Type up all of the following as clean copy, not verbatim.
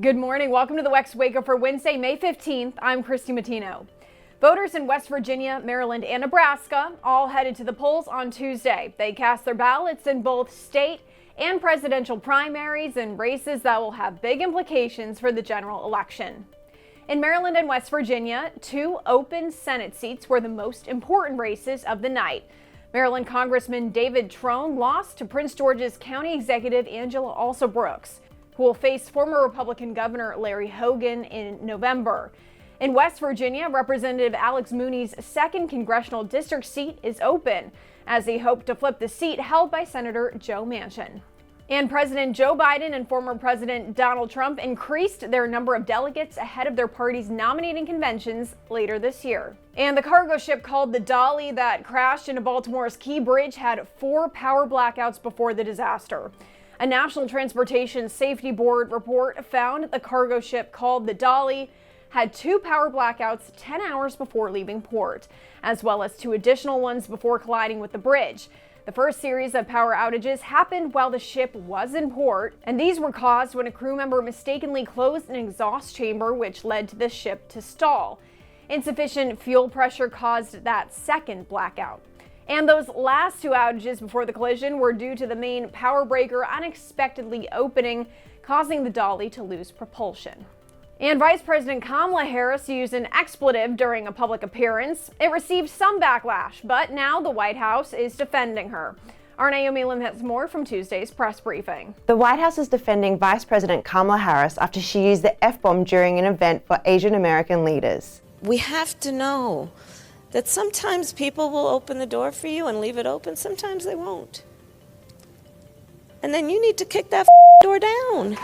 Good morning. Welcome to the WEX Wakeup for Wednesday, May 15th. I'm Christy Matino. Voters in West Virginia, Maryland, and Nebraska all headed to the polls on Tuesday. They cast their ballots in both state and presidential primaries and races that will have big implications for the general election. In Maryland and West Virginia, two open Senate seats were the most important races of the night. Maryland Congressman David Trone lost to Prince George's County Executive Angela Alsobrooks, who will face former Republican Governor Larry Hogan in November. In West Virginia, Representative Alex Mooney's 2nd congressional district seat is open, as he hoped to flip the seat held by Senator Joe Manchin. And President Joe Biden and former President Donald Trump increased their number of delegates ahead of their party's nominating conventions later this year. And the cargo ship called the Dolly that crashed into Baltimore's Key Bridge had 4 power blackouts before the disaster. A National Transportation Safety Board report found the cargo ship called the Dolly had 2 power blackouts 10 hours before leaving port, as well as 2 additional ones before colliding with the bridge. The first series of power outages happened while the ship was in port, and these were caused when a crew member mistakenly closed an exhaust chamber, which led to the ship to stall. Insufficient fuel pressure caused that second blackout. And those last 2 outages before the collision were due to the main power breaker unexpectedly opening, causing the Dolly to lose propulsion. And Vice President Kamala Harris used an expletive during a public appearance. It received some backlash, but now the White House is defending her. Our Naomi Lim has more from Tuesday's press briefing. The White House is defending Vice President Kamala Harris after she used the F-bomb during an event for Asian American leaders. We have to know that sometimes people will open the door for you and leave it open, sometimes they won't. And then you need to kick that door down.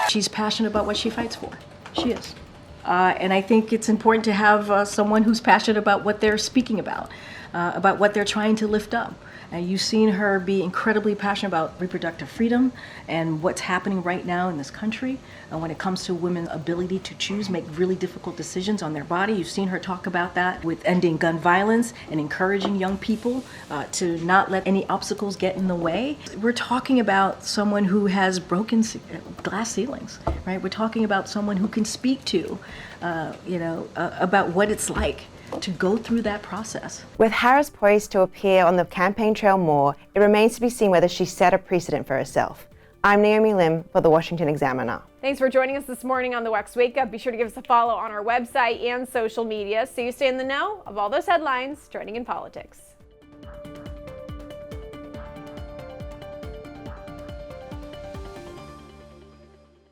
She's passionate about what she fights for. She is. And I think it's important to have someone who's passionate about what they're speaking about what they're trying to lift up. You've seen her be incredibly passionate about reproductive freedom and what's happening right now in this country when it comes to women's ability to choose, make really difficult decisions on their body. You've seen her talk about that with ending gun violence and encouraging young people to not let any obstacles get in the way. We're talking about someone who has broken glass ceilings, right? We're talking about someone who can speak to, about what it's like to go through that process. With Harris poised to appear on the campaign trail more, it remains to be seen whether she set a precedent for herself. I'm Naomi Lim for the Washington Examiner. Thanks for joining us this morning on the WEX Wakeup. Be sure to give us a follow on our website and social media so you stay in the know of all those headlines trending in politics.